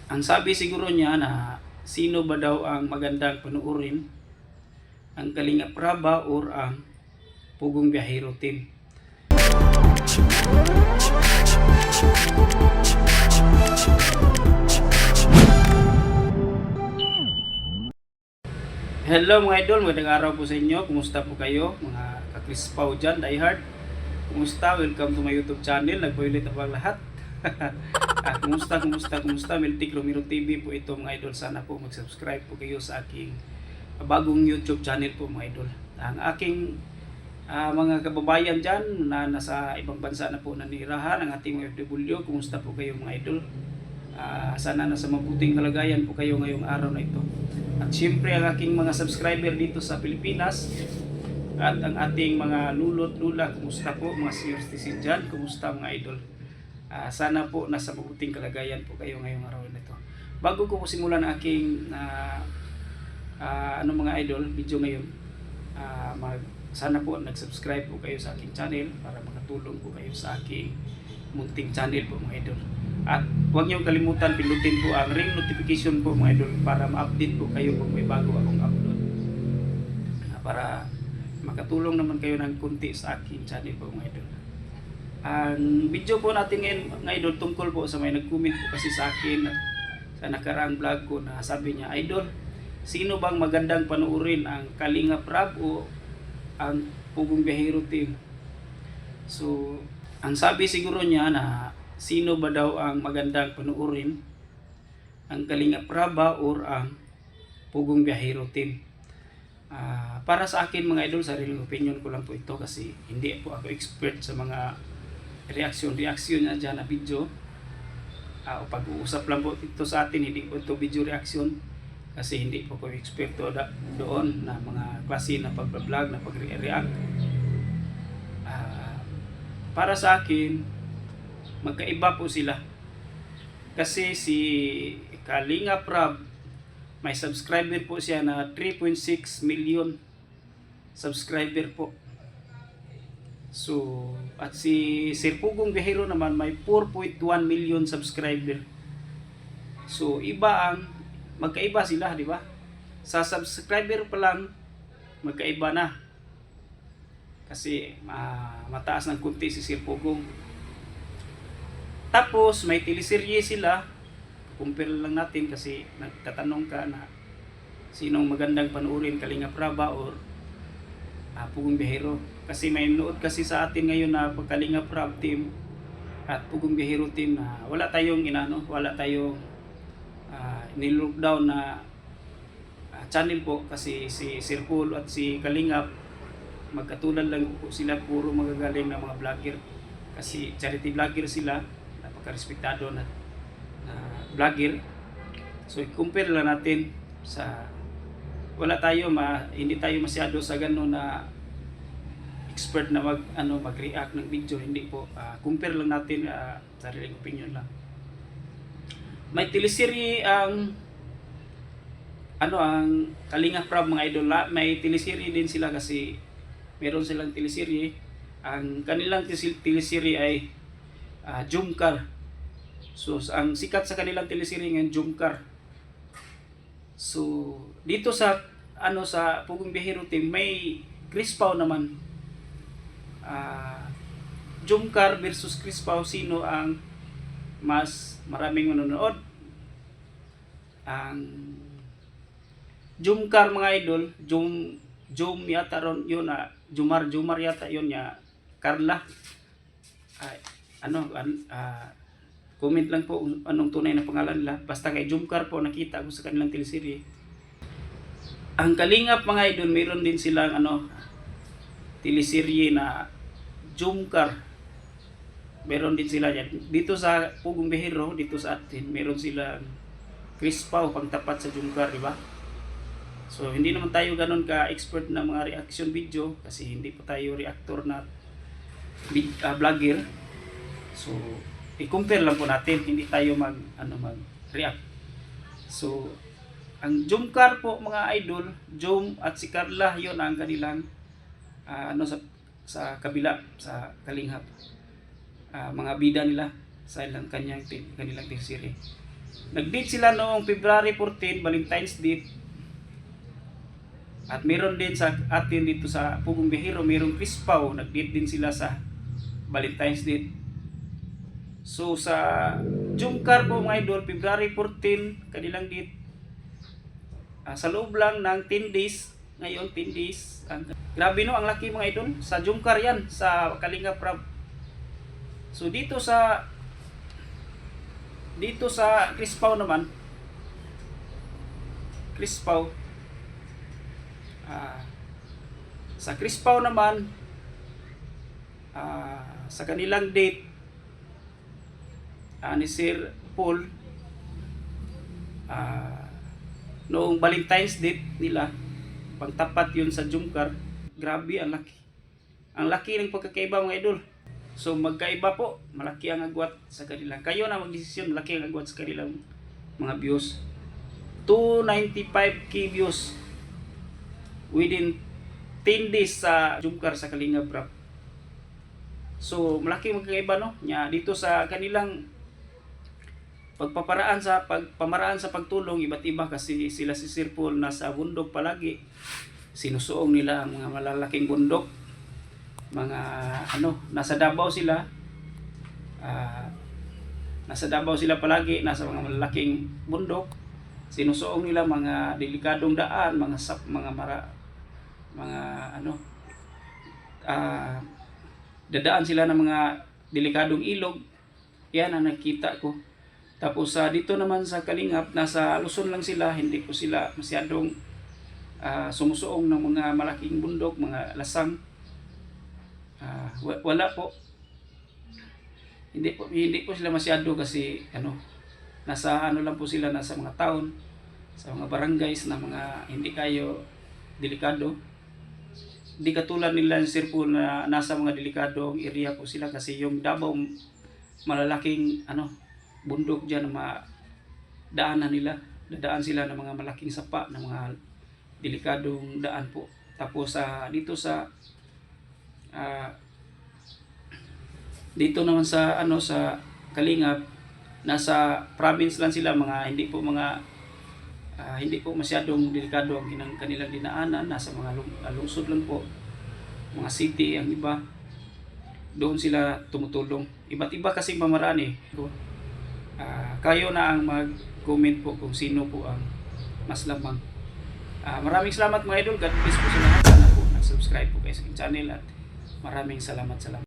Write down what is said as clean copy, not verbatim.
Ang sabi siguro niya na sino ba daw ang magandang panuorin, ang Kalingap Rab ba or ang Pugong Biyahero Team. Hello mga idol, magandang araw po sa inyo. Kumusta po kayo mga kakrispaw dyan, diehard? Kumusta? Welcome to my YouTube channel. Nagpaulit na ba lahat? Kumusta? Meltic Romero TV po ito mga idol. Sana po mag-subscribe po kayo sa aking bagong YouTube channel po mga idol. Ang aking mga kababayan dyan na nasa ibang bansa na po nanirahan, ang ating mga FW, kumusta po kayo mga idol? Sana nasa mabuting kalagayan po kayo ngayong araw na ito. At siyempre ang aking mga subscriber dito sa Pilipinas at ang ating mga lulot, lula, kumusta po mga senior citizen dyan, kumusta mga idol? Sana po nasa mabuting kalagayan po kayo ngayong araw na ito. Bago ko po simulan ang aking mga idol video ngayon, sana po nag-subscribe po kayo sa aking channel para makatulong po kayo sa aking munting channel po mga idol. At huwag niyong kalimutan pindutin po ang ring notification po mga idol para ma-update po kayo kung may bago akong upload. Para makatulong naman kayo ng kunti sa aking channel po mga idol. Ang video po natin ngayon mga idol tungkol po sa may nag-comment po kasi sa akin sa nakaraang vlog ko na sabi niya, idol, sino bang magandang panuorin, ang Kalingap Rab o ang Pugong Biyahero Team? So, ang sabi siguro niya na sino ba daw ang magandang panuorin, ang Kalingap Rab ba or ang Pugong Biyahero Team? Para sa akin mga idol, sariling opinion ko lang po ito kasi hindi po ako expert sa mga reaction na dyan na video. Pag-uusap lang po ito sa atin, hindi po ito video reaction kasi hindi po ko eksperto doon na mga klase na pag-vlog, na pag-react. Para sa akin, magkaiba po sila. Kasi si Kalingap Rab, may subscriber po siya na 3.6 million subscriber po. So, at si Sir Pugong Biyahero naman may 4.1 million subscriber. So, magkaiba sila, di ba? Sa subscriber pa lang, magkaiba na. Kasi mataas ng kunti si Sir Pugong. Tapos, may teleserye sila. Compare lang natin kasi nagtatanong ka na sinong magandang panuorin, Kalingap Rab ba or Pugong Biyahero. Kasi may nood kasi sa atin ngayon na Kalingap Rab team at Pugong Biyahero team na wala tayong nilockdown na channel po kasi si Sir Paul at si Kalingap magkatulad lang po sila, puro magagaling na mga vlogger kasi charity vlogger sila, napaka-respetado na vlogger. So i-compare lang natin sa hindi tayo masyado sa gano'n na expert na mag-react ng video, hindi po. Compare lang natin, sariling opinion lang. May teleserye ang Kalingap Rab mga idol. May teleserye din sila kasi meron silang teleserye. Ang kanilang teleserye ay Jumkar. So ang sikat sa kanilang teleserye ngayon, Jumkar. So dito sa sa Pugong Biyahero Team may Crispaw naman. Jumkar versus Crispaw, sino ang mas maraming manonood? Ang Jumkar mga idol, Jum yata ron yun, Jumar yata yun niya, Carla. Comment lang po anong tunay na pangalan nila. Basta kay Jumkar po nakita ko sa kanilang teleserye. Ang Kalingap mga idol, mayroon din silang teleserye na Jumkar. Meron din sila yan. Dito sa Pugong Biyahero, dito sa atin, meron silang Crispaw pangtapat sa Jumkar, di ba? So hindi naman tayo ganun ka-expert na mga reaction video kasi hindi pa tayo reactor na vlogger. So i-compare lang po natin, hindi tayo mag-react. So ang Jumkar po mga idol, Jum at si Carla, yon ang kanilang sa kabila sa Kalingap. Mga bida nila sa kanilang teleserye. Nag-date sila noong February 14, Valentine's Day. At meron din sa atin dito sa Pugong Bihero, merong Crispaw, nag-date din sila sa Valentine's Day. So sa Jumcar po mga idol, February 14, kanilang date. Sa loob lang ng 10 days, ngayon 10 days. Grabe no, ang laki mga idol. Sa Jumcar yan, sa Kalinga Prab. So dito sa Crispaw naman, Crispaw, sa Crispaw naman, sa kanilang date, ni Sir Paul, noong Valentine's date nila, pangtapat yun sa Jumcar. Grabe, ang laki. Ang laki ng pagkakaiba mga idol. So magkaiba po, malaki ang agwat sa kanilang. Kayo na magdesisyon, malaki ang agwat sa kanilang mga views. 295k views within 10 days sa Jumcar sa Kalinga Prab. So malaki magkaiba no. Nya dito sa kanilang pagpamaraan sa pagtulong, iba't iba kasi sila si Sir Paul nasa bundok palagi. Sinusuong nila ang mga malalaking bundok. Mga nasa Davao sila. Nasa Davao sila palagi, nasa mga malalaking bundok. Sinusuong nila mga delikadong daan, dadaan sila ng mga delikadong ilog. Yan ang nakita ko. Tapos dito naman sa Kalingap, nasa Luzon lang sila, hindi ko sila masyadong sumusuong ng mga malaking bundok, mga lasang. Wala po. Hindi po sila masyado kasi nasa lang po sila, nasa mga town, sa mga barangays na mga hindi kayo delikado. Hindi katulad nila ni Sir Paul na nasa mga delikadong area po sila kasi yung Davao malalaking bundok diyan na daanan nila. Dadaan sila ng mga malaking sapa, ng mga delikadong daan po. Tapos dito naman sa sa Kalingap, nasa province lang sila, mga hindi po masyadong delikado ang kanilang dinaanan, nasa mga lungsod lang po, mga city ang iba. Doon sila tumutulong. Iba't iba kasi pamaraan kayo na ang mag-comment po kung sino po ang mas lamang. Maraming salamat mga idol. God bless po sa lahat. Sana po nag-subscribe po kayo sa aking channel at maraming salamat.